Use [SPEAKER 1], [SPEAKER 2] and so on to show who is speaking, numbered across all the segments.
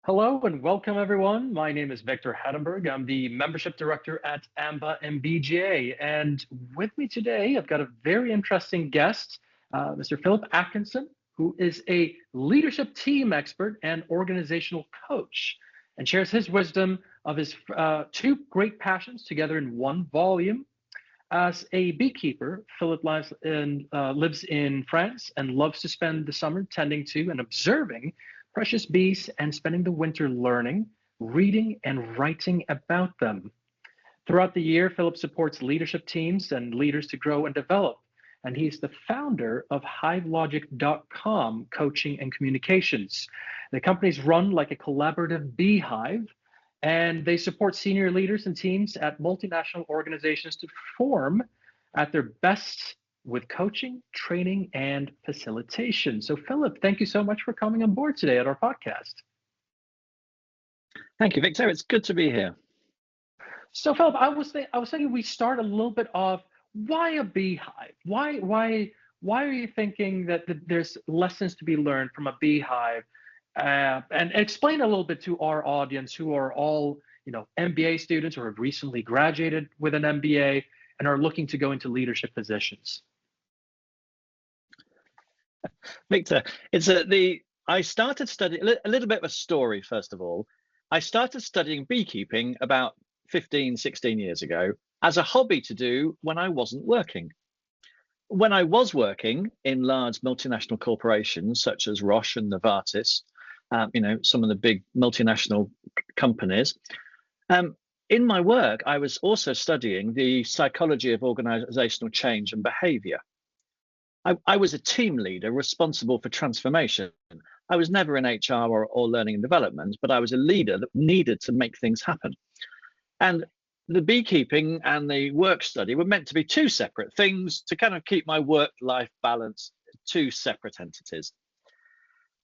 [SPEAKER 1] Hello and welcome, everyone. My name is Victor Hattenberg. I'm the membership director at AMBA and BGA. And with me today, I've got a very interesting guest, Mr. Philip Atkinson, who is a leadership team expert and organizational coach, and shares his wisdom of his two great passions together in one volume. As a beekeeper, Philip lives in France and loves to spend the summer tending to and observing precious bees and spending the winter learning, reading, and writing about them. Throughout the year, Philip supports leadership teams and leaders to grow and develop. And he's the founder of HiveLogic.com Coaching and Communications. The company's run like a collaborative beehive, and they support senior leaders and teams at multinational organizations to perform at their best with coaching, training, and facilitation. So, Philip, thank you so much for coming on board today at our podcast.
[SPEAKER 2] Thank you, Victor. It's good to be here.
[SPEAKER 1] So, Philip, I was thinking we start a little bit of why a beehive? Why are you thinking that there's lessons to be learned from a beehive? And explain a little bit to our audience who are all, MBA students or have recently graduated with an MBA and are looking to go into leadership positions.
[SPEAKER 2] Victor, I started studying a little bit of a story, first of all. I started studying beekeeping about 15, 16 years ago as a hobby to do when I wasn't working. When I was working in large multinational corporations such as Roche and Novartis, some of the big multinational companies, in my work, I was also studying the psychology of organizational change and behavior. I was a team leader responsible for transformation. I was never in HR or learning and development, but I was a leader that needed to make things happen. And the beekeeping and the work study were meant to be two separate things to kind of keep my work-life balance, two separate entities.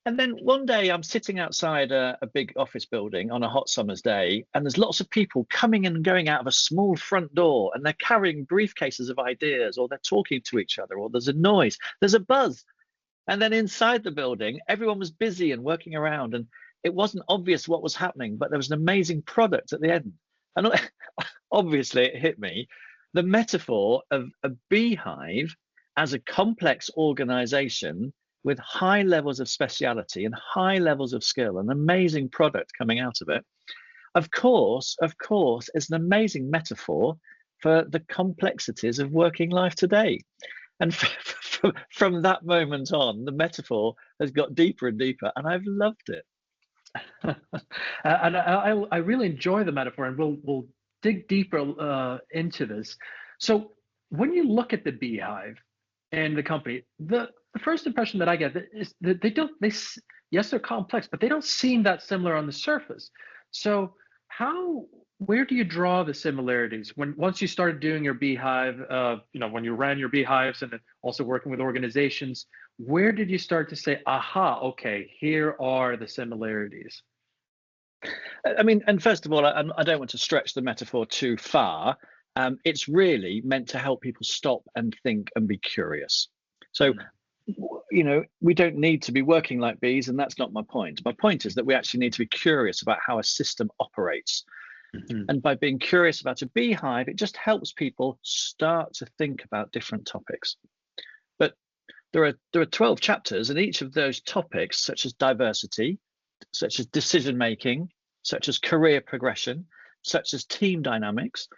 [SPEAKER 2] And then one day I'm sitting outside a big office building on a hot summer's day, and there's lots of people coming in and going out of a small front door, and they're carrying briefcases of ideas, or they're talking to each other, or there's a noise, there's a buzz. And then inside the building, everyone was busy and working around, and it wasn't obvious what was happening, but there was an amazing product at the end. And obviously it hit me, the metaphor of a beehive as a complex organization with high levels of speciality and high levels of skill, an amazing product coming out of it, of course, is an amazing metaphor for the complexities of working life today. And from that moment on, the metaphor has got deeper and deeper, and I've loved it.
[SPEAKER 1] And I really enjoy the metaphor, and we'll dig deeper into this. So when you look at the beehive and the company, the first impression that I get is that yes, they're complex, but they don't seem that similar on the surface. So where do you draw the similarities once you started doing your beehive, when you ran your beehives and then also working with organizations, where did you start to say, aha, okay, here are the similarities?
[SPEAKER 2] I mean, and first of all, I don't want to stretch the metaphor too far. It's really meant to help people stop and think and be curious. So, we don't need to be working like bees, and that's not my point. My point is that we actually need to be curious about how a system operates. Mm-hmm. And by being curious about a beehive, it just helps people start to think about different topics. But there are 12 chapters, and each of those topics, such as diversity, such as decision making, such as career progression, such as team dynamics,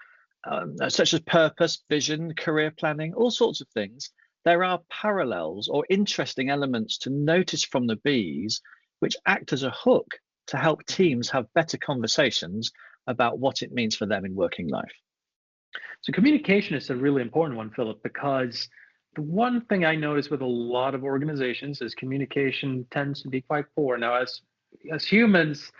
[SPEAKER 2] such as purpose, vision, career planning, all sorts of things. There are parallels or interesting elements to notice from the bees, which act as a hook to help teams have better conversations about what it means for them in working life.
[SPEAKER 1] So communication is a really important one, Philip, because the one thing I notice with a lot of organizations is communication tends to be quite poor. Now, as humans,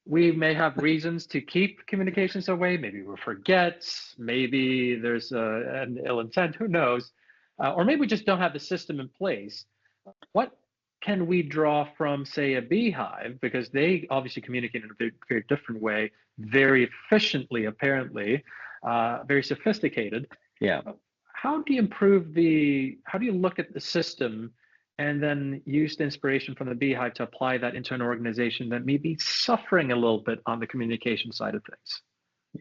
[SPEAKER 1] we may have reasons to keep communications away. Maybe we forget, maybe there's an ill intent, who knows? Or maybe we just don't have the system in place. What can we draw from, say, a beehive? Because they obviously communicate in a very, very different way, very efficiently, apparently, very sophisticated.
[SPEAKER 2] Yeah.
[SPEAKER 1] How do you look at the system and then use the inspiration from the beehive to apply that into an organization that may be suffering a little bit on the communication side of things.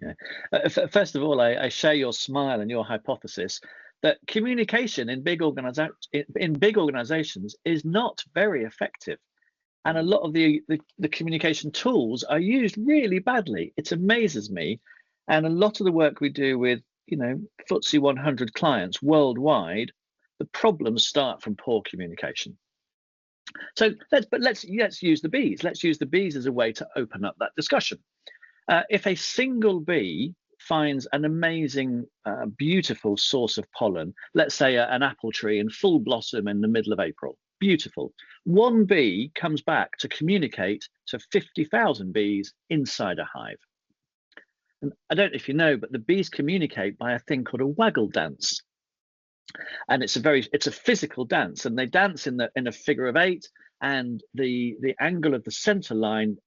[SPEAKER 2] Yeah. First of all, I share your smile and your hypothesis that communication in big organizations is not very effective. And a lot of the communication tools are used really badly. It amazes me. And a lot of the work we do with, FTSE 100 clients worldwide, the problems start from poor communication. So let's use the bees. Let's use the bees as a way to open up that discussion. If a single bee finds an amazing, beautiful source of pollen, let's say an apple tree in full blossom in the middle of April, beautiful. One bee comes back to communicate to 50,000 bees inside a hive. And I don't know if you know, but the bees communicate by a thing called a waggle dance. And it's a physical dance, and they dance in a figure of 8, and the angle of the center line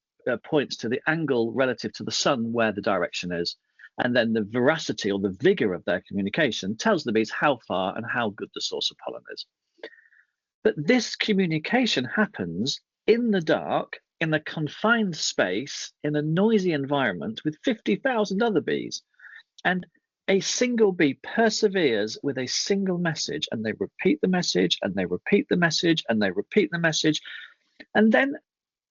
[SPEAKER 2] points to the angle relative to the sun where the direction is, and then the veracity or the vigor of their communication tells the bees how far and how good the source of pollen is. But this communication happens in the dark, in a confined space, in a noisy environment with 50,000 other bees, and a single bee perseveres with a single message, and they repeat the message, and they repeat the message, and they repeat the message, and then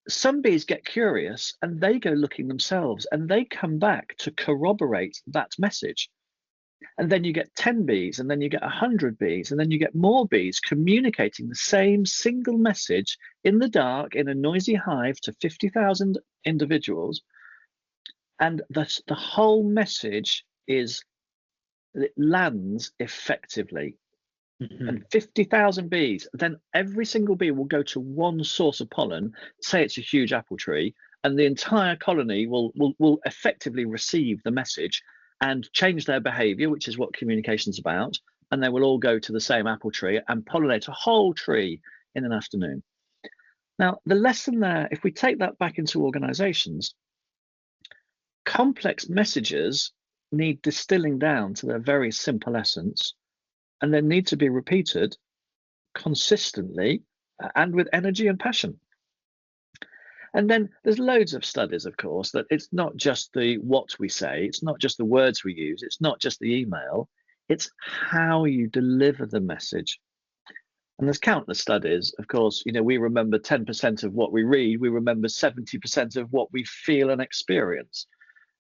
[SPEAKER 2] some bees get curious and they go looking themselves, and they come back to corroborate that message. And then you get 10 bees, and then you get 100 bees, and then you get more bees communicating the same single message in the dark in a noisy hive to 50,000 individuals. And the whole message it lands effectively. And 50,000 bees, then every single bee will go to one source of pollen, say it's a huge apple tree, and the entire colony will effectively receive the message and change their behaviour, which is what communication is about, and they will all go to the same apple tree and pollinate a whole tree in an afternoon. Now, the lesson there, if we take that back into organisations, complex messages need distilling down to their very simple essence, and they need to be repeated consistently and with energy and passion. And then there's loads of studies, of course, that it's not just the what we say, it's not just the words we use, it's not just the email, it's how you deliver the message. And there's countless studies, of course, we remember 10% of what we read, we remember 70% of what we feel and experience.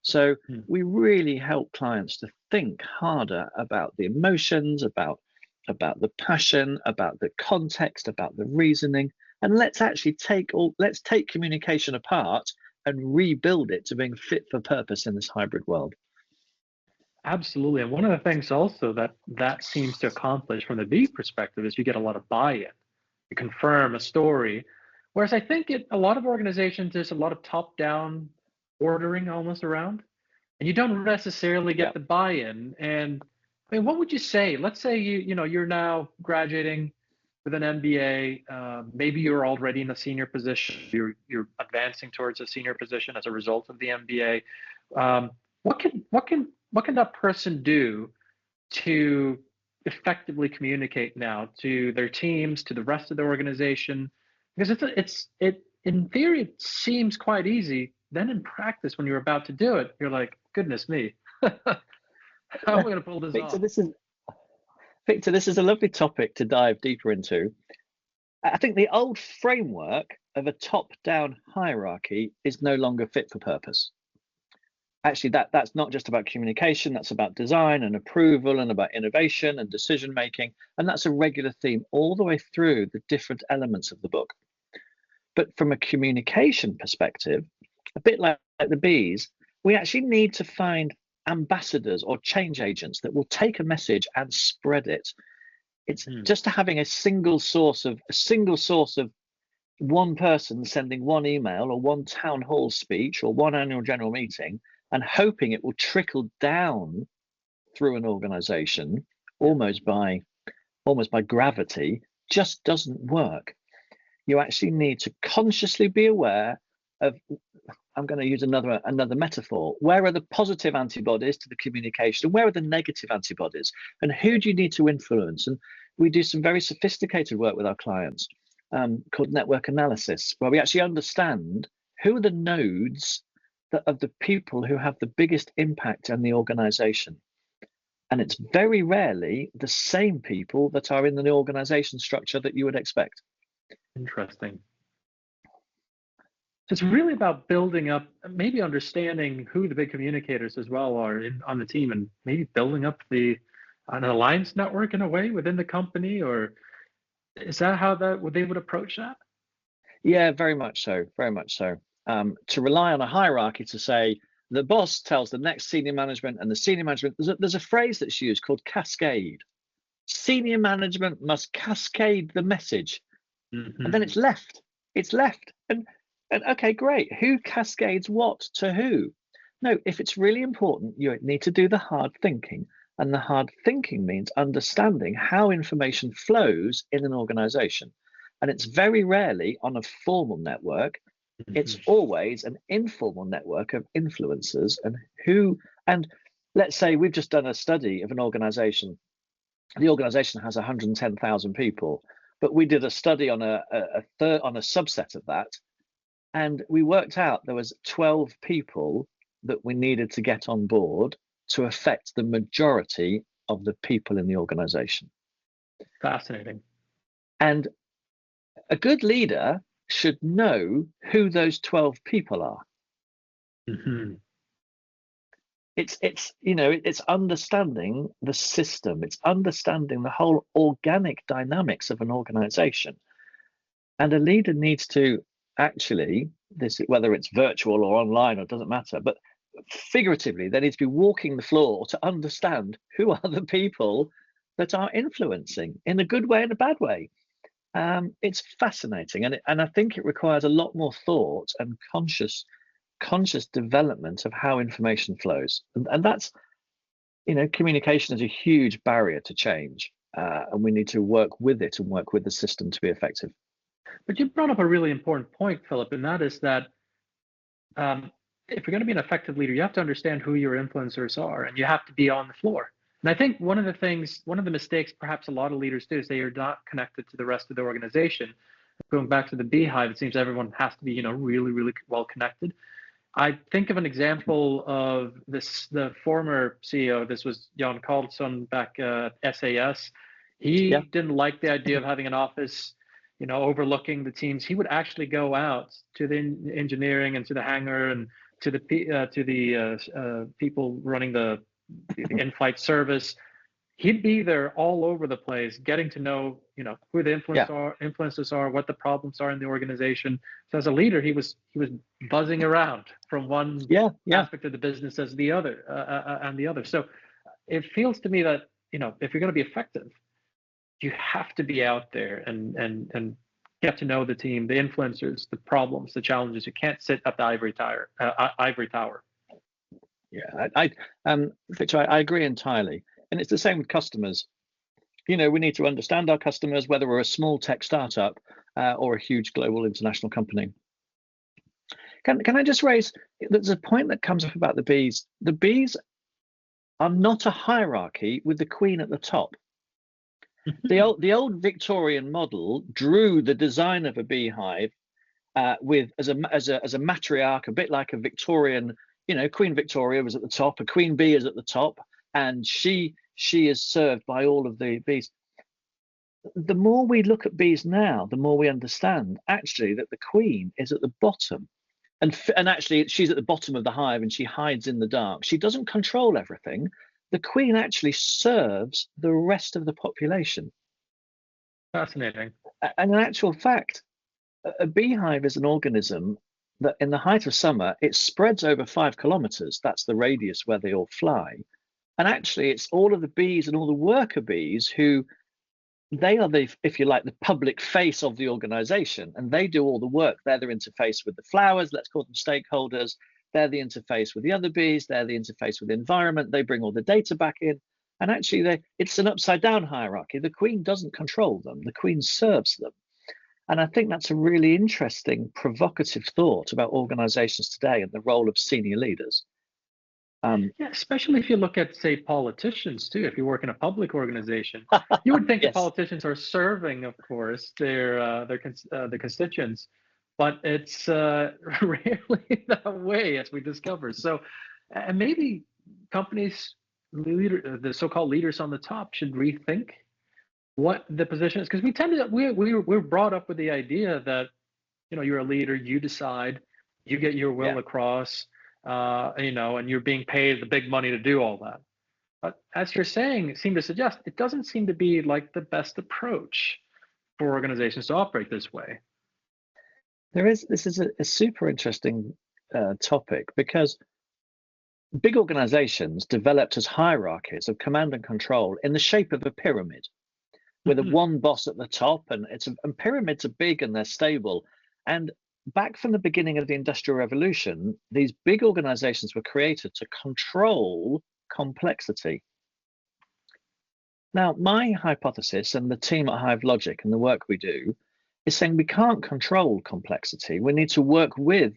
[SPEAKER 2] So we really help clients to think harder about the emotions, about the passion, about the context, about the reasoning, and let's take communication apart and rebuild it to being fit for purpose in this hybrid world.
[SPEAKER 1] Absolutely. And one of the things also that seems to accomplish from the bee perspective is you get a lot of buy-in. You confirm a story. Whereas I think a lot of organizations, there's a lot of top-down ordering almost around, and you don't necessarily get the buy-in. And I mean, what would you say? Let's say you're now graduating with an MBA. Maybe you're already in a senior position. You're advancing towards a senior position as a result of the MBA. What can that person do to effectively communicate now to their teams, to the rest of the organization? Because it in theory it seems quite easy. Then in practice, when you're about to do it, you're like, goodness me, how am I going to pull this off?
[SPEAKER 2] Victor, this is a lovely topic to dive deeper into. I think the old framework of a top-down hierarchy is no longer fit for purpose. Actually, that's not just about communication, that's about design and approval and about innovation and decision making. And that's a regular theme all the way through the different elements of the book. But from a communication perspective, a bit like the bees, we actually need to find ambassadors or change agents that will take a message and spread it. It's just having a single source of one person sending one email or one town hall speech or one annual general meeting and hoping it will trickle down through an organization almost by gravity just doesn't work. You actually need to consciously be aware of, I'm going to use another metaphor. Where are the positive antibodies to the communication? Where are the negative antibodies? And who do you need to influence? And we do some very sophisticated work with our clients called network analysis, where we actually understand who are the nodes of the people who have the biggest impact on the organization. And it's very rarely the same people that are in the organization structure that you would expect.
[SPEAKER 1] Interesting. So it's really about building up, maybe understanding who the big communicators as well are on the team, and maybe building up an alliance network in a way within the company. Or is that how they would approach that?
[SPEAKER 2] Yeah, very much so, very much so. To rely on a hierarchy to say the boss tells the next senior management, and the senior management, there's a phrase that's used called cascade. Senior management must cascade the message, and then it's left. It's left. And okay, great. Who cascades what to who? No, if it's really important, you need to do the hard thinking. And the hard thinking means understanding how information flows in an organization. And it's very rarely on a formal network. It's always an informal network of influencers and let's say we've just done a study of an organization. The organization has 110,000 people, but we did a study on a subset of that. And we worked out there was 12 people that we needed to get on board to affect the majority of the people in the organization.
[SPEAKER 1] Fascinating.
[SPEAKER 2] And a good leader should know who those 12 people are. It's understanding the system. It's understanding the whole organic dynamics of an organization. And a leader needs to actually, whether it's virtual or online, or it doesn't matter, but figuratively, they need to be walking the floor to understand who are the people that are influencing in a good way and a bad way. It's fascinating, and I think it requires a lot more thought and conscious development of how information flows, and that's, communication is a huge barrier to change, and we need to work with it and work with the system to be effective.
[SPEAKER 1] But you brought up a really important point, Philip, and that is that if you're going to be an effective leader, you have to understand who your influencers are, and you have to be on the floor. And I think one of the mistakes perhaps a lot of leaders do is they are not connected to the rest of the organization. Going back to the beehive, it seems everyone has to be, really, really well connected. I think of an example of the former CEO. This was Jan Carlson back at SAS. He didn't like the idea of having an office, overlooking the teams. He would actually go out to the engineering and to the hangar and to the people running the in-flight service. He'd be there all over the place, getting to know, who the influencers are, what the problems are in the organization. So as a leader, he was buzzing around from one aspect of the business as the other and the other. So it feels to me that, if you're going to be effective, you have to be out there and get to know the team, the influencers, the problems, the challenges. You can't sit at the ivory tower.
[SPEAKER 2] Yeah, Victor, I agree entirely. And it's the same with customers. We need to understand our customers, whether we're a small tech startup or a huge global international company. Can I just raise, there's a point that comes up about the bees. The bees are not a hierarchy with the queen at the top. The old Victorian model drew the design of a beehive as a matriarch, a bit like a Victorian. Queen Victoria was at the top, a queen bee is at the top, and she is served by all of the bees. The more we look at bees now, the more we understand actually that the queen is at the bottom, and actually she's at the bottom of the hive and she hides in the dark. She doesn't control everything. The queen actually serves the rest of the population.
[SPEAKER 1] Fascinating.
[SPEAKER 2] And in actual fact, a beehive is an organism that in the height of summer, it spreads over 5 kilometers. That's the radius where they all fly. And actually, it's all of the bees and all the worker bees who, they are the, if you like, the public face of the organization. And they do all the work. They're the interface with the flowers, let's call them stakeholders. They're the interface with the other bees. They're the interface with the environment. They bring all the data back in. And actually, it's an upside down hierarchy. The queen doesn't control them. The queen serves them. And I think that's a really interesting, provocative thought about organizations today and the role of senior leaders.
[SPEAKER 1] Yeah, especially if you look at, say, politicians too. If you work in a public organization, you would think the
[SPEAKER 2] Yes.
[SPEAKER 1] politicians are serving, of course, the constituents, but it's rarely that way, as we discover. So, and maybe companies, the so-called leaders on the top, should rethink what the position is, because we tend to we're brought up with the idea that you're a leader, you decide, you get your
[SPEAKER 2] Yeah.
[SPEAKER 1] will across, and you're being paid the big money to do all that. But as you're saying, it seemed to suggest it doesn't seem to be like the best approach for organizations to operate this way.
[SPEAKER 2] This is a super interesting topic, because big organizations developed as hierarchies of command and control in the shape of a pyramid, with a
[SPEAKER 1] Mhm.
[SPEAKER 2] one boss at the top, and pyramids are big and they're stable. And back from the beginning of the Industrial Revolution, these big organizations were created to control complexity. Now, my hypothesis and the team at Hive Logic and the work we do is saying we can't control complexity. We need to work with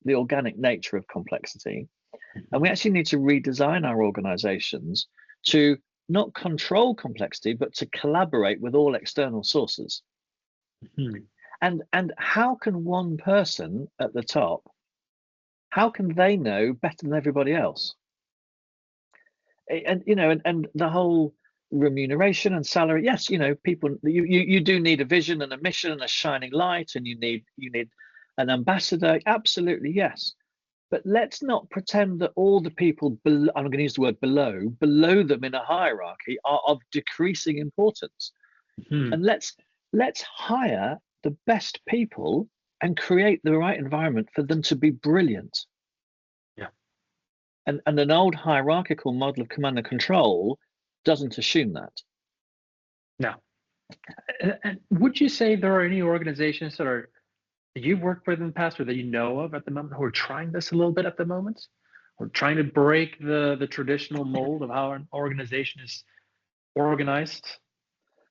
[SPEAKER 2] the organic nature of complexity. And we actually need to redesign our organizations to not control complexity, but to collaborate with all external sources.
[SPEAKER 1] Mhm.
[SPEAKER 2] And how can one person at the top, how can they know better than everybody else? And the whole remuneration and salary, yes, people, you do need a vision and a mission and a shining light, and you need an ambassador, absolutely, yes. But let's not pretend that all the people below, I'm going to use the word below them in a hierarchy, are of decreasing importance.
[SPEAKER 1] Mhm.
[SPEAKER 2] And let's hire the best people and create the right environment for them to be brilliant.
[SPEAKER 1] Yeah.
[SPEAKER 2] And an old hierarchical model of command and control doesn't assume that.
[SPEAKER 1] Now, and would you say there are any organizations that you've worked with in the past, or that you know of at the moment, who are trying this a little bit at the moment, or trying to break the traditional mold of how an organization is organized?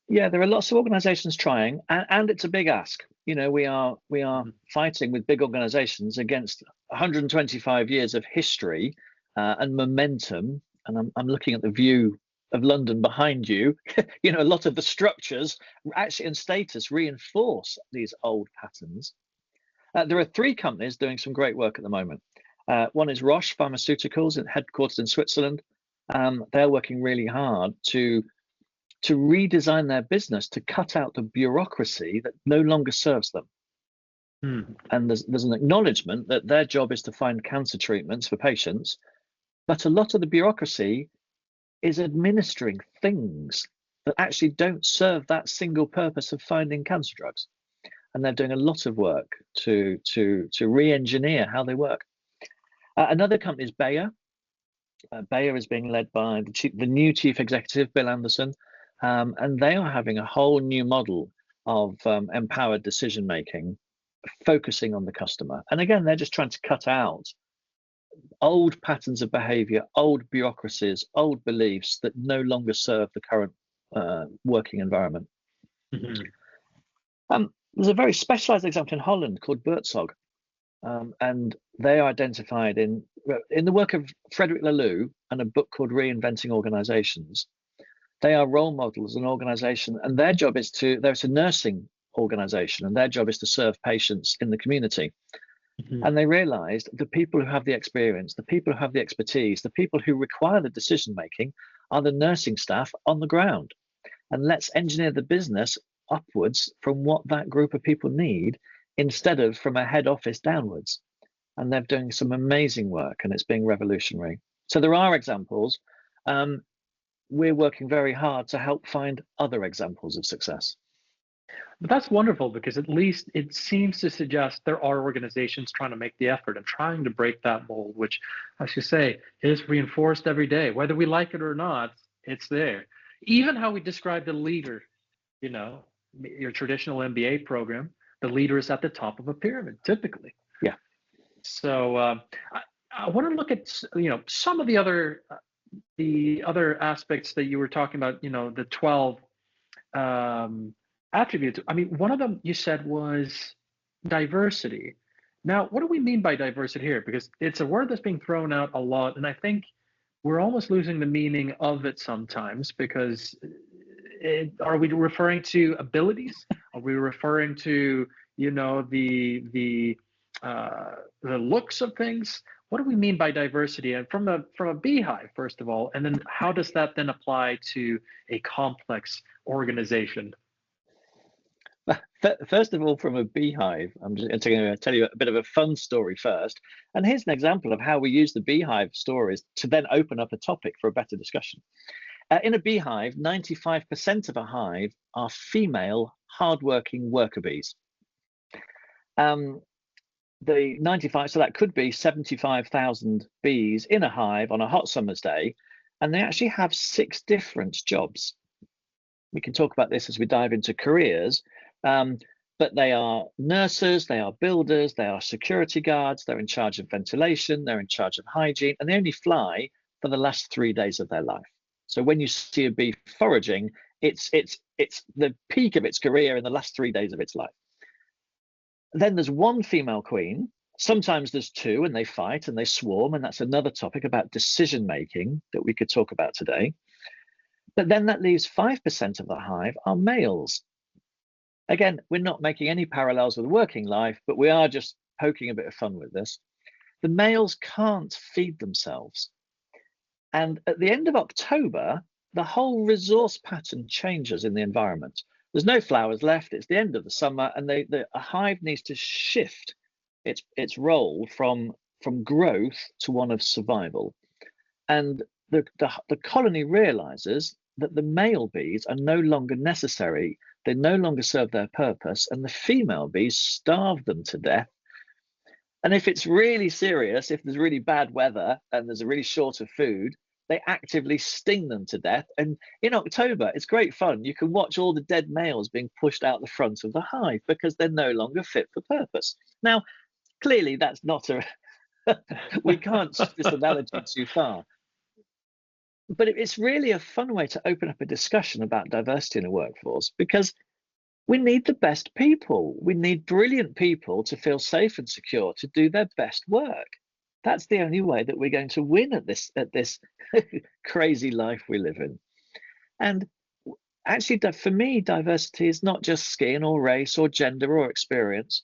[SPEAKER 2] Yeah, there are lots of organizations trying, and it's a big ask. We are
[SPEAKER 1] Mhm.
[SPEAKER 2] fighting with big organizations against 125 years of history and momentum. And I'm looking at the view of London behind you. A lot of the structures actually and status reinforce these old patterns. There are three companies doing some great work at the moment. One is Roche Pharmaceuticals, headquartered in Switzerland. They're working really hard to redesign their business to cut out the bureaucracy that no longer serves them.
[SPEAKER 1] Hmm.
[SPEAKER 2] And there's an acknowledgement that their job is to find cancer treatments for patients, but a lot of the bureaucracy is administering things that actually don't serve that single purpose of finding cancer drugs. And they're doing a lot of work to re-engineer how they work. Another company is Bayer. Bayer is being led by the new chief executive, Bill Anderson, and they are having a whole new model of empowered decision making, focusing on the customer. And again, they're just trying to cut out old patterns of behavior, old bureaucracies, old beliefs that no longer serve the current working environment.
[SPEAKER 1] Mhm.
[SPEAKER 2] There's a very specialized example in Holland called Buurtzorg, and they are identified in the work of Frederick Laloux and a book called Reinventing Organizations. They are role models, an organization, and their job is there's a nursing organization, and their job is to serve patients in the community.
[SPEAKER 1] Mhm.
[SPEAKER 2] And they realized the people who have the experience, the people who have the expertise, the people who require the decision making are the nursing staff on the ground. And let's engineer the business upwards from what that group of people need instead of from a head office downwards. And they're doing some amazing work, and it's being revolutionary. So there are examples. We're working very hard to help find other examples of success.
[SPEAKER 1] But that's wonderful, because at least it seems to suggest there are organizations trying to make the effort and trying to break that mold, which, as you say, is reinforced every day. Whether we like it or not, it's there. Even how we describe the leader, you know, your traditional MBA program, the leader is at the top of a pyramid, typically.
[SPEAKER 2] Yeah.
[SPEAKER 1] So I want to look at some of the other aspects that you were talking about. The 12 um, attributes. I mean, one of them you said was diversity. Now, what do we mean by diversity here? Because it's a word that's being thrown out a lot, and I think we're almost losing the meaning of it sometimes because are we referring to abilities? Are we referring to, you know, the looks of things? What do we mean by diversity? And from a beehive, first of all, and then how does that then apply to a complex organization?
[SPEAKER 2] First of all, from a beehive, I'm just going to tell you a bit of a fun story first. And here's an example of how we use the beehive stories to then open up a topic for a better discussion. In a beehive, 95% of a hive are female, hardworking worker bees. The 95, so that could be 75,000 bees in a hive on a hot summer's day, and they actually have 6 different jobs. We can talk about this as we dive into careers, but they are nurses, they are builders, they are security guards, they're in charge of ventilation, they're in charge of hygiene, and they only fly for the last 3 days of their life. So when you see a bee foraging, it's the peak of its career in the last 3 days of its life. Then there's one female queen. Sometimes there's 2 and they fight and they swarm, and that's another topic about decision making that we could talk about today. But then that leaves 5% of the hive are males. Again, we're not making any parallels with working life, but we are just poking a bit of fun with this. The males can't feed themselves. And at the end of October, the whole resource pattern changes in the environment. There's no flowers left, it's the end of the summer, and a hive needs to shift its role from growth to one of survival. And the colony realizes that the male bees are no longer necessary, they no longer serve their purpose, and the female bees starve them to death. And if it's really serious, if there's really bad weather and there's a really short of food, they actively sting them to death. And in October, it's great fun. You can watch all the dead males being pushed out the front of the hive because they're no longer fit for purpose. Now, clearly, that's not a, we can't use this analogy too far. But it's really a fun way to open up a discussion about diversity in a workforce because we need the best people. We need brilliant people to feel safe and secure to do their best work. That's the only way that we're going to win at this crazy life we live in. And actually, for me, diversity is not just skin or race or gender or experience.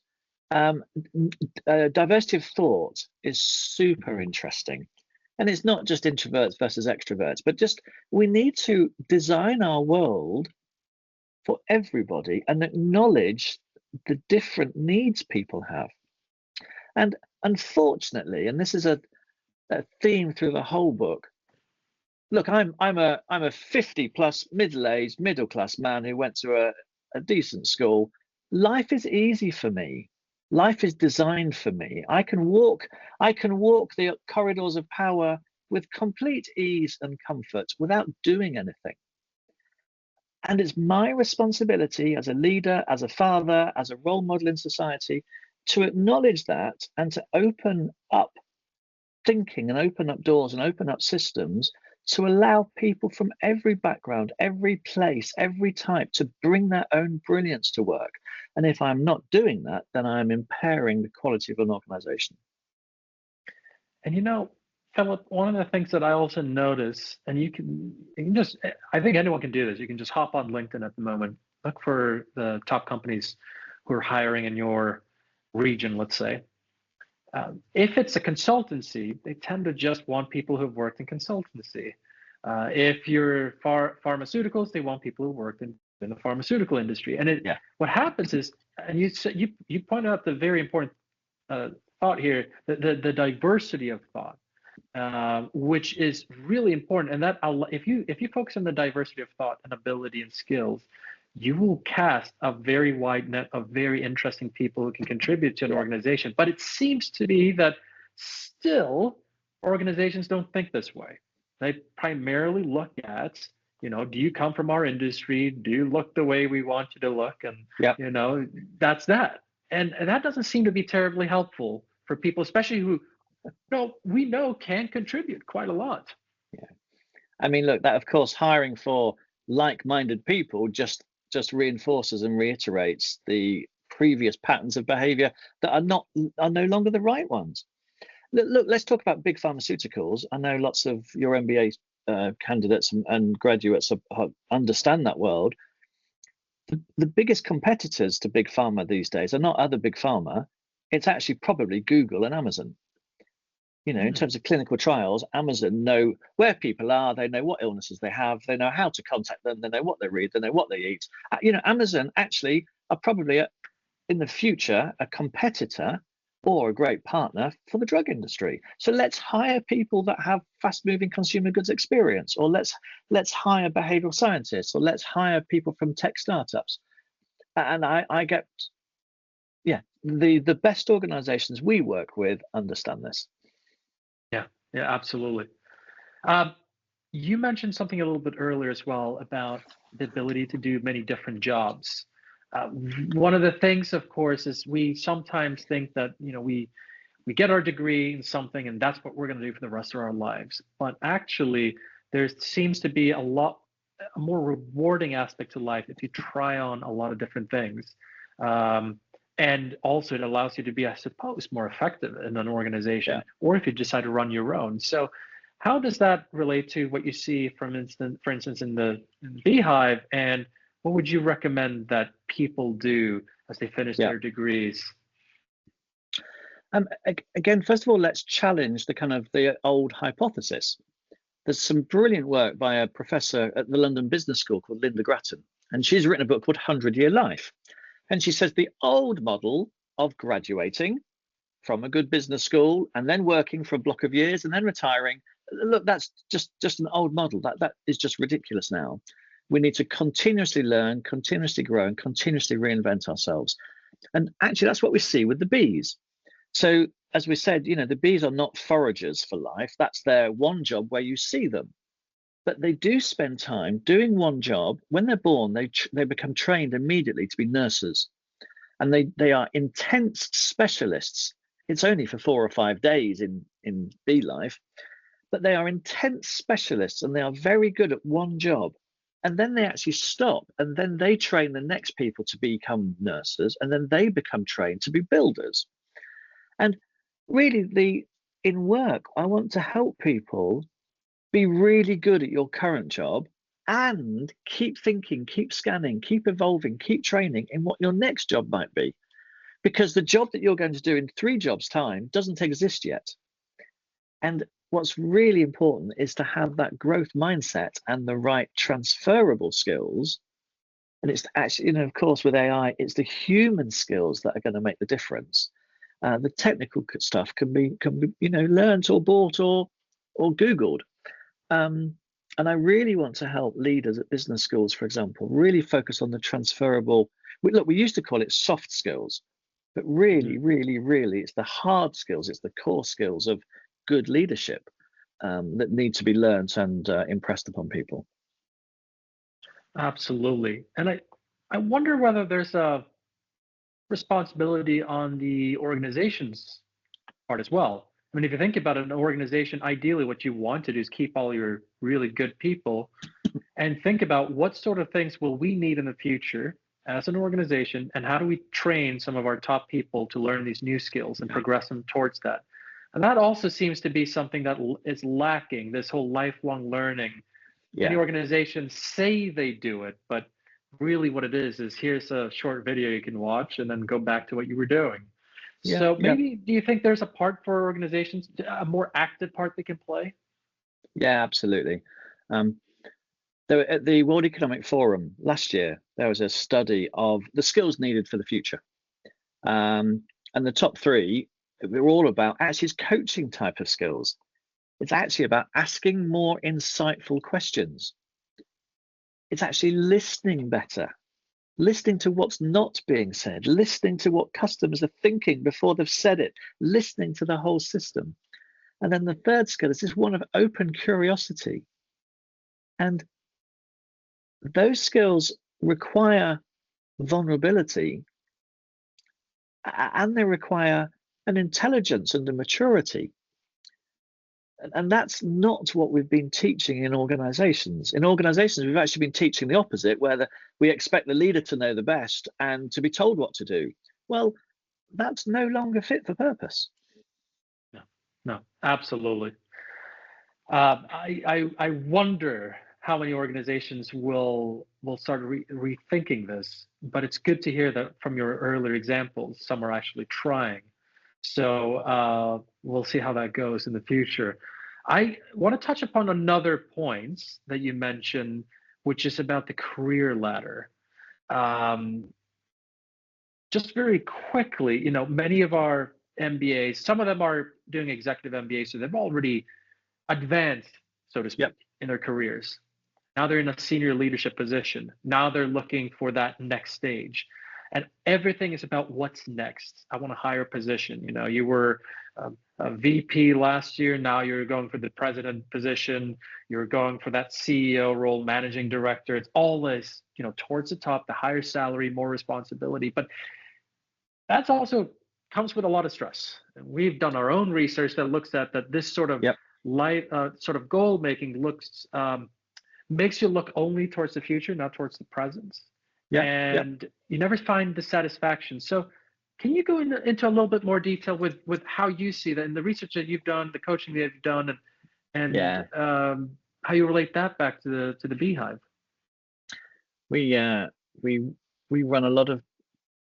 [SPEAKER 2] Diversity of thought is super interesting. And it's not just introverts versus extroverts, but just we need to design our world for everybody and acknowledge the different needs people have. And unfortunately, and this is a theme through the whole book. Look, I'm a 50+ middle-aged middle-class man who went to a decent school. Life is easy for me. Life is designed for me. I can walk the corridors of power with complete ease and comfort without doing anything. And it's my responsibility as a leader, as a father, as a role model in society to acknowledge that and to open up thinking and open up doors and open up systems to allow people from every background, every place, every type to bring their own brilliance to work. And if I'm not doing that, then I'm impairing the quality of an organization.
[SPEAKER 1] And you know, Philip, one of the things that I also notice, and you can just, I think anyone can do this. You can just hop on LinkedIn at the moment, look for the top companies who are hiring in your region, let's say. If it's a consultancy, they tend to just want people who've worked in consultancy. If you're pharmaceuticals, they want people who worked in the pharmaceutical industry. And what happens is, and you point out the very important thought here, the diversity of thought, which is really important. And that if you focus on the diversity of thought and ability and skills, you will cast a very wide net of very interesting people who can contribute to an organization. But it seems to be that still organizations don't think this way. They primarily look at, you know, do you come from our industry? Do you look the way we want you to look? And, you know, that's that. And that doesn't seem to be terribly helpful for people, especially who, we know can contribute quite a lot.
[SPEAKER 2] Yeah. I mean, look, that of course, hiring for like-minded people just reinforces and reiterates the previous patterns of behavior that are no longer the right ones. Look, let's talk about big pharmaceuticals. I know lots of your MBA candidates and graduates understand that world. The biggest competitors to big pharma these days are not other big pharma. It's actually probably Google and Amazon. You know, in terms of clinical trials, Amazon know where people are, they know what illnesses they have, they know how to contact them, they know what they read, they know what they eat. You know, Amazon actually are probably in the future a competitor or a great partner for the drug industry. So let's hire people that have fast-moving consumer goods experience, or let's hire behavioral scientists, or let's hire people from tech startups. And I get, yeah, the best organizations we work with understand this.
[SPEAKER 1] Yeah, yeah, absolutely. Um, you mentioned something a little bit earlier as well about the ability to do many different jobs. Uh, One of the things, of course, is we sometimes think that we get our degree in something and that's what we're going to do for the rest of our lives. But actually, there seems to be a more rewarding aspect to life if you try on a lot of different things. Um, and also, it allows you to be, I suppose, more effective in an
[SPEAKER 2] Yeah.
[SPEAKER 1] organization, or if you decide to run your own. So, how does that relate to what you see, for instance, in the beehive? And what would you recommend that people do as they finish
[SPEAKER 2] Yeah.
[SPEAKER 1] their degrees?
[SPEAKER 2] Again, first of all, let's challenge the old hypothesis. There's some brilliant work by a professor at the London Business School called Linda Grattan, and she's written a book called 100-Year Life. And she says the old model of graduating from a good business school and then working for a block of years and then retiring, look, that's just an old model. That is just ridiculous now. We need to continuously learn, continuously grow, and continuously reinvent ourselves. And actually, that's what we see with the bees. So as we said, you know, the bees are not foragers for life. That's their one job where you see them. But they do spend time doing one job. When they're born, they become trained immediately to be nurses. And they are intense specialists. It's only for 4 or 5 days in bee life, but they are intense specialists and they are very good at one job. And then they actually stop and then they train the next people to become nurses and then they become trained to be builders. And really, in work, I want to help people be really good at your current job and keep thinking, keep scanning, keep evolving, keep training in what your next job might be. Because the job that you're going to do in 3 jobs' time doesn't exist yet. And what's really important is to have that growth mindset and the right transferable skills. And it's actually, you know, of course, with AI, it's the human skills that are going to make the difference. The technical stuff can be, you know, learned or bought or Googled. And I really want to help leaders at business schools, for example, really focus on the transferable. Look, we used to call it soft skills, but really, really, it's the hard skills, it's the core skills of good leadership that need to be learned and impressed upon people.
[SPEAKER 1] Absolutely. And I wonder whether there's a responsibility on the organization's part as well. I mean, if you think about it, an organization, ideally what you want to do is keep all your really good people and think about what sort of things will we need in the future as an organization, and how do we train some of our top people to learn these new skills and progress them towards that. And that also seems to be something that is lacking, this whole lifelong learning. Many
[SPEAKER 2] Yeah,
[SPEAKER 1] organizations say they do it, but really what it is here's a short video you can watch and then go back to what you were doing.
[SPEAKER 2] yeah,
[SPEAKER 1] So
[SPEAKER 2] yeah,
[SPEAKER 1] maybe, do you think there's a part for organizations, a more active part they can play?
[SPEAKER 2] yeah, absolutely. Um, at the World Economic Forum last year, there was a study of the skills needed for the future. And the top 3 were all about actually coaching type of skills. It's actually about asking more insightful questions. It's actually listening better, listening to what's not being said, listening to what customers are thinking before they've said it, listening to the whole system. And then the third skill is this one of open curiosity. And those skills require vulnerability and they require an intelligence and a maturity. And that's not what we've been teaching in organizations. In organizations, we've actually been teaching the opposite, where we expect the leader to know the best and to be told what to do. Well, that's no longer fit for purpose.
[SPEAKER 1] Yeah. No, absolutely. I wonder how many organizations will start rethinking this, but it's good to hear that from your earlier examples, some are actually trying. So we'll see how that goes in the future. I want to touch upon another point that you mentioned, which is about the career ladder. Um, just very quickly, many of our MBAs, some of them are doing executive MBAs, so they've already advanced, so to speak,
[SPEAKER 2] Yep.
[SPEAKER 1] in their careers. Now they're in a senior leadership position. Now they're looking for that next stage. And everything is about what's next. I want a higher position. You were a VP last year. Now you're going for the president position. You're going for that CEO role, managing director. It's all this, towards the top, the higher salary, more responsibility. But that's also comes with a lot of stress. And we've done our own research that looks at that this sort of
[SPEAKER 2] Yep.
[SPEAKER 1] sort of goal making looks makes you look only towards the future, not towards the present,
[SPEAKER 2] Yeah. Yep.
[SPEAKER 1] and you never find the satisfaction. So, can you go into a little bit more detail with how you see that in the research that you've done, the coaching that you've done, and
[SPEAKER 2] Yeah.
[SPEAKER 1] how you relate that back to the beehive?
[SPEAKER 2] We we we run a lot of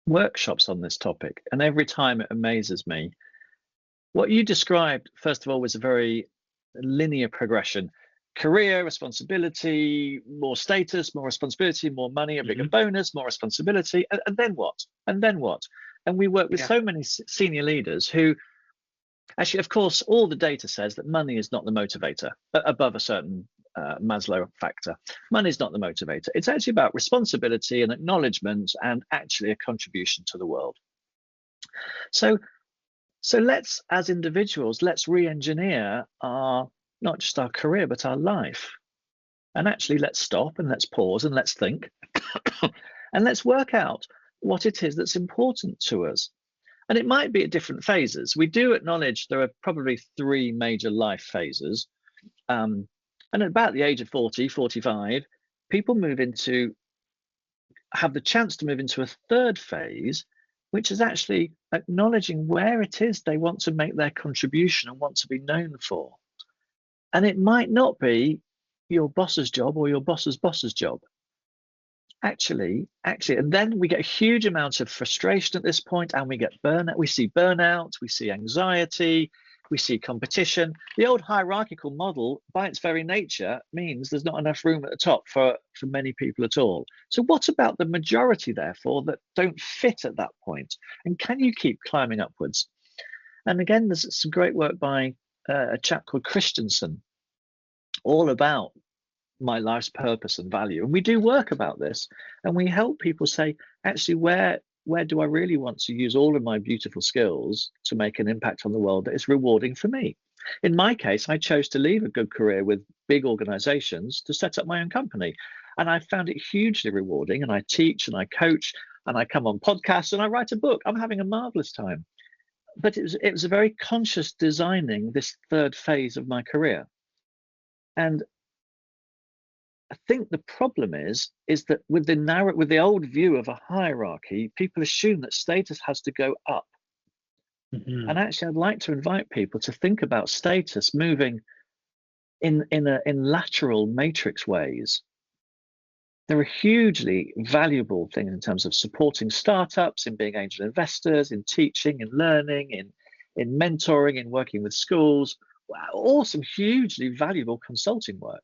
[SPEAKER 2] workshops on this topic, and every time it amazes me. What you described, first of all, was a very linear progression. Career, responsibility, more status, more responsibility, more money, a bigger
[SPEAKER 1] Hmm.
[SPEAKER 2] bonus, more responsibility, and then what? And then what? And we work with
[SPEAKER 1] Yeah,
[SPEAKER 2] so many senior leaders who actually, of course, all the data says that money is not the motivator above a certain Maslow factor. Money is not the motivator. It's actually about responsibility and acknowledgement and actually a contribution to the world. So so let's, as individuals, let's re-engineer our not just our career, but our life. And actually let's stop and let's pause and let's think and let's work out what it is that's important to us. And it might be at different phases. We do acknowledge there are probably three major life phases. And at about the age of 40, 45, people have the chance to move into a third phase, which is actually acknowledging where it is they want to make their contribution and want to be known for. And it might not be your boss's job or your boss's boss's job. Actually, and then we get a huge amount of frustration at this point, and we get burnout. We see burnout, we see anxiety, we see competition. The old hierarchical model, by its very nature, means there's not enough room at the top for many people at all. So what about the majority, therefore, that don't fit at that point? And can you keep climbing upwards? And again, there's some great work by a chap called Christensen, all about my life's purpose and value. And we do work about this, and we help people say, actually, where do I really want to use all of my beautiful skills to make an impact on the world that is rewarding for me? In my case, I chose to leave a good career with big organizations to set up my own company. And I found it hugely rewarding. And I teach and I coach and I come on podcasts and I write a book. I'm having a marvelous time. But it was a very conscious designing this third phase of my career. And I think the problem is that with the old view of a hierarchy, people assume that status has to go up.
[SPEAKER 1] hmm
[SPEAKER 2] And actually, I'd like to invite people to think about status moving in lateral matrix ways. There are hugely valuable things in terms of supporting startups, in being angel investors, in teaching and learning, in mentoring, in working with schools. Wow, all some hugely valuable consulting work.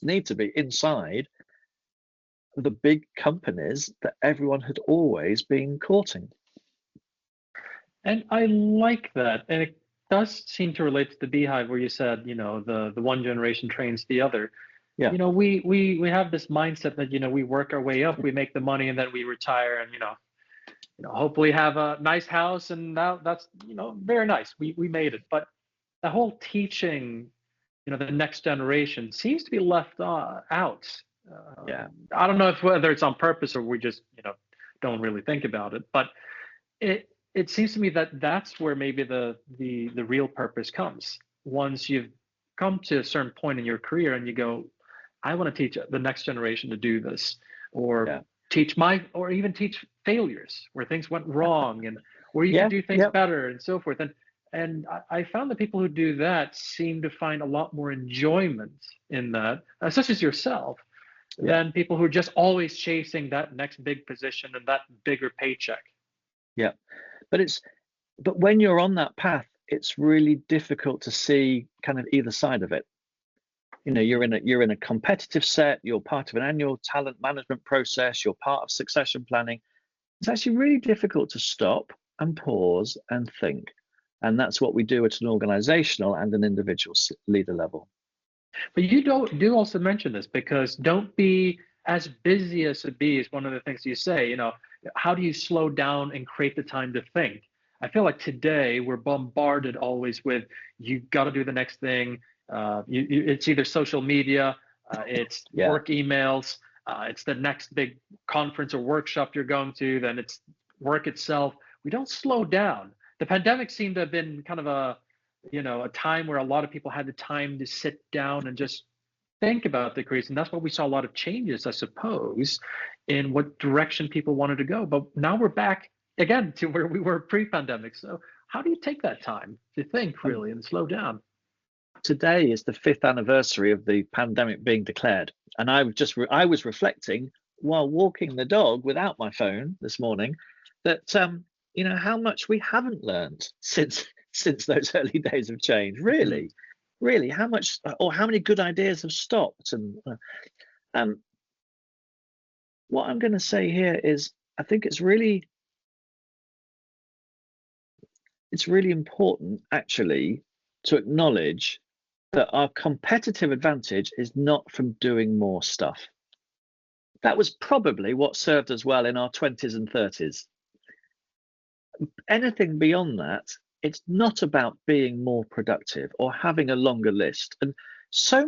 [SPEAKER 2] Need to be inside the big companies that everyone had always been courting.
[SPEAKER 1] And I like that, and it does seem to relate to the beehive where you said, the one generation trains the other.
[SPEAKER 2] Yeah,
[SPEAKER 1] We have this mindset that we work our way up, we make the money, and then we retire, and hopefully have a nice house, and now that's very nice. We made it, but the whole teaching, the next generation seems to be left out.
[SPEAKER 2] yeah,
[SPEAKER 1] I don't know if whether it's on purpose or we just don't really think about it, but it seems to me that that's where maybe the real purpose comes once you've come to a certain point in your career and you go, I want to teach the next generation to do this, or
[SPEAKER 2] yeah,
[SPEAKER 1] or even teach failures where things went wrong and where you could
[SPEAKER 2] yeah,
[SPEAKER 1] do things
[SPEAKER 2] yeah,
[SPEAKER 1] better and so forth. And And I found that people who do that seem to find a lot more enjoyment in that, such as yourself,
[SPEAKER 2] Yeah,
[SPEAKER 1] than people who are just always chasing that next big position and that bigger paycheck.
[SPEAKER 2] yeah. But it's but when you're on that path, it's really difficult to see kind of either side of it. You know, you're in a competitive set, you're part of an annual talent management process, you're part of succession planning. It's actually really difficult to stop and pause and think. And that's what we do at an organizational and an individual leader level.
[SPEAKER 1] But you don't do also mention this, because don't be as busy as a bee is one of the things you say. How do you slow down and create the time to think? I feel like today we're bombarded always with, you've got to do the next thing. It's either social media, it's
[SPEAKER 2] Yeah.
[SPEAKER 1] work emails, it's the next big conference or workshop you're going to, then it's work itself. We don't slow down. The pandemic seemed to have been kind of a time where a lot of people had the time to sit down and just think about the careers. And that's why we saw a lot of changes, I suppose, in what direction people wanted to go. But now we're back again to where we were pre-pandemic. So how do you take that time to think
[SPEAKER 2] Um,
[SPEAKER 1] really and slow down?
[SPEAKER 2] Today is the fifth anniversary of the pandemic being declared. And I was reflecting while walking the dog without my phone this morning that, how much we haven't learned since those early days of change.
[SPEAKER 1] Mhm.
[SPEAKER 2] Really, how much or how many good ideas have stopped. And um, what I'm going to say here is, I think it's really important actually to acknowledge that our competitive advantage is not from doing more stuff. That was probably what served us well in our 20s and 30s. Anything beyond that, it's not about being more productive or having a longer list. And so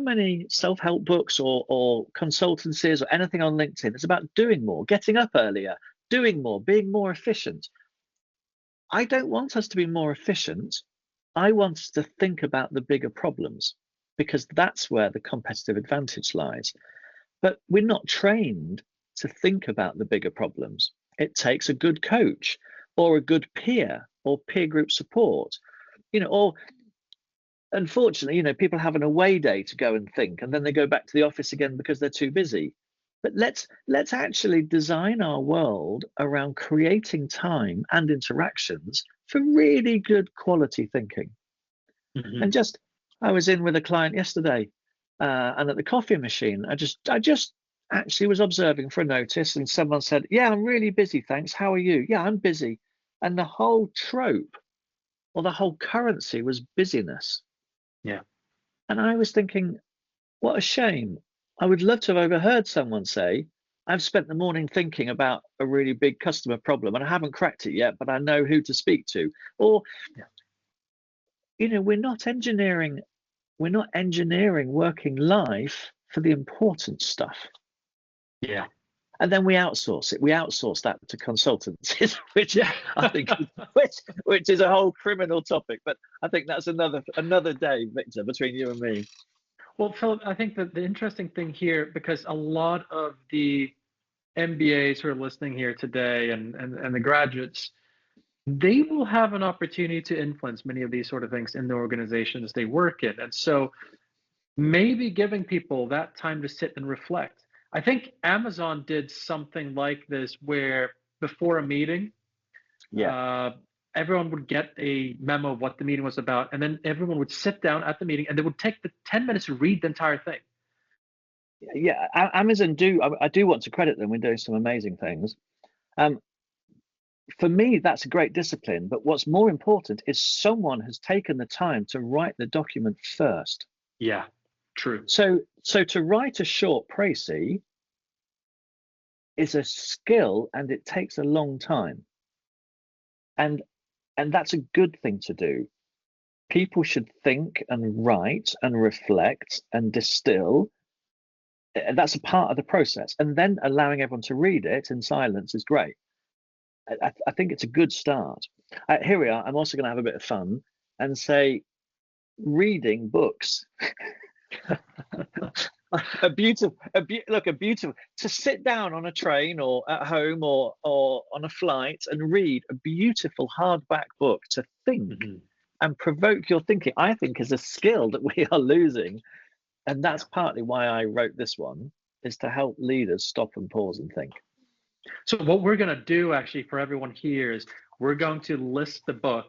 [SPEAKER 2] many self-help books or consultancies or anything on LinkedIn is about doing more, getting up earlier, doing more, being more efficient. I don't want us to be more efficient. I want us to think about the bigger problems, because that's where the competitive advantage lies. But we're not trained to think about the bigger problems. It takes a good coach or a good peer or peer group support, or unfortunately, people have an away day to go and think, and then they go back to the office again because they're too busy. But let's actually design our world around creating time and interactions for really good quality thinking. And
[SPEAKER 1] Mhm.
[SPEAKER 2] I was in with a client yesterday, and at the coffee machine, I just actually was observing for a notice, and someone said, "Yeah, I'm really busy, thanks. How are you?" "Yeah, I'm busy." And the whole trope or the whole currency was busyness.
[SPEAKER 1] Yeah.
[SPEAKER 2] And I was thinking, what a shame. I would love to have overheard someone say, "I've spent the morning thinking about a really big customer problem and I haven't cracked it yet, but I know who to speak to." Or,
[SPEAKER 1] Yeah.
[SPEAKER 2] we're not engineering working life for the important stuff.
[SPEAKER 1] Yeah.
[SPEAKER 2] And then we outsource it. We outsource that to consultancies, which
[SPEAKER 1] Yeah.
[SPEAKER 2] I think which is a whole criminal topic. But I think that's another day, Victor, between you and me.
[SPEAKER 1] Well, Philip, I think that the interesting thing here, because a lot of the MBAs who are listening here today, and the graduates, they will have an opportunity to influence many of these sort of things in the organizations they work in. And so maybe giving people that time to sit and reflect. I think Amazon did something like this where before a meeting,
[SPEAKER 2] Yeah,
[SPEAKER 1] uh, everyone would get a memo of what the meeting was about, and then everyone would sit down at the meeting and they would take the 10 minutes to read the entire thing.
[SPEAKER 2] yeah. Amazon do. I do want to credit them with doing some amazing things. Um, for me, that's a great discipline. But what's more important is someone has taken the time to write the document first.
[SPEAKER 1] Yeah, true.
[SPEAKER 2] So to write a short précis is a skill, and it takes a long time. And that's a good thing to do. People should think and write and reflect and distill. That's a part of the process. And then allowing everyone to read it in silence is great. I think it's a good start. Here we are. I'm also going to have a bit of fun and say reading books. a beautiful to sit down on a train or at home or on a flight and read a beautiful hardback book to think
[SPEAKER 1] Mhm.
[SPEAKER 2] and provoke your thinking. I think is a skill that we are losing, and
[SPEAKER 1] Yeah.
[SPEAKER 2] that's partly why I wrote this one, is to help leaders stop and pause and think.
[SPEAKER 1] So what we're going to do actually for everyone here is we're going to list the book,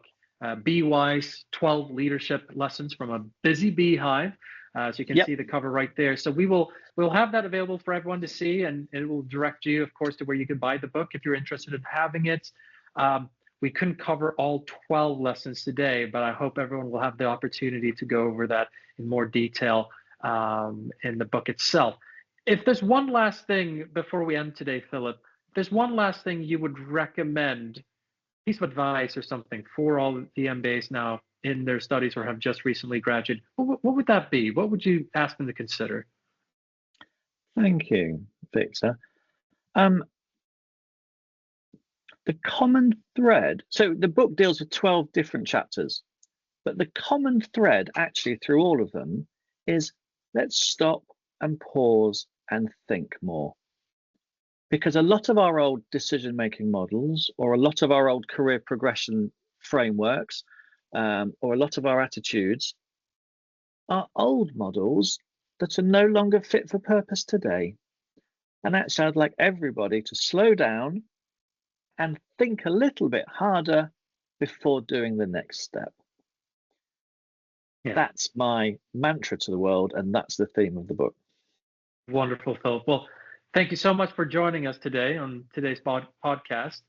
[SPEAKER 1] Be Wise, 12 Leadership Lessons from a Busy Beehive. So you can
[SPEAKER 2] Yep.
[SPEAKER 1] see the cover right there. So we'll have that available for everyone to see, and it will direct you, of course, to where you can buy the book if you're interested in having it. Um, we couldn't cover all 12 lessons today, but I hope everyone will have the opportunity to go over that in more detail in the book itself. If there's one last thing before we end today, Philip, there's one last thing you would recommend, piece of advice or something for all the MBAs now in their studies or have just recently graduated, what would that be? What would you ask them to consider?
[SPEAKER 2] Thank you, Victor. Um, the common thread. So the book deals with 12 different chapters, but the common thread actually through all of them is let's stop and pause and think more. Because a lot of our old decision making models, or a lot of our old career progression frameworks, or a lot of our attitudes are old models that are no longer fit for purpose today. And actually, I'd like everybody to slow down and think a little bit harder before doing the next step.
[SPEAKER 1] Yeah,
[SPEAKER 2] That's my mantra to the world, and that's the theme of the book.
[SPEAKER 1] wonderful, Philip. Well, thank you so much for joining us today on today's podcast.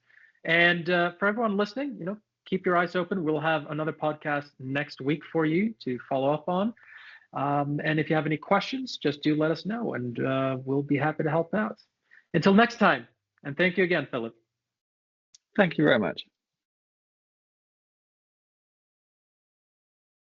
[SPEAKER 1] And for everyone listening, keep your eyes open. We'll have another podcast next week for you to follow up on. And if you have any questions, just do let us know, and we'll be happy to help out. Until next time, and thank you again, Philip.
[SPEAKER 2] Thank you very much.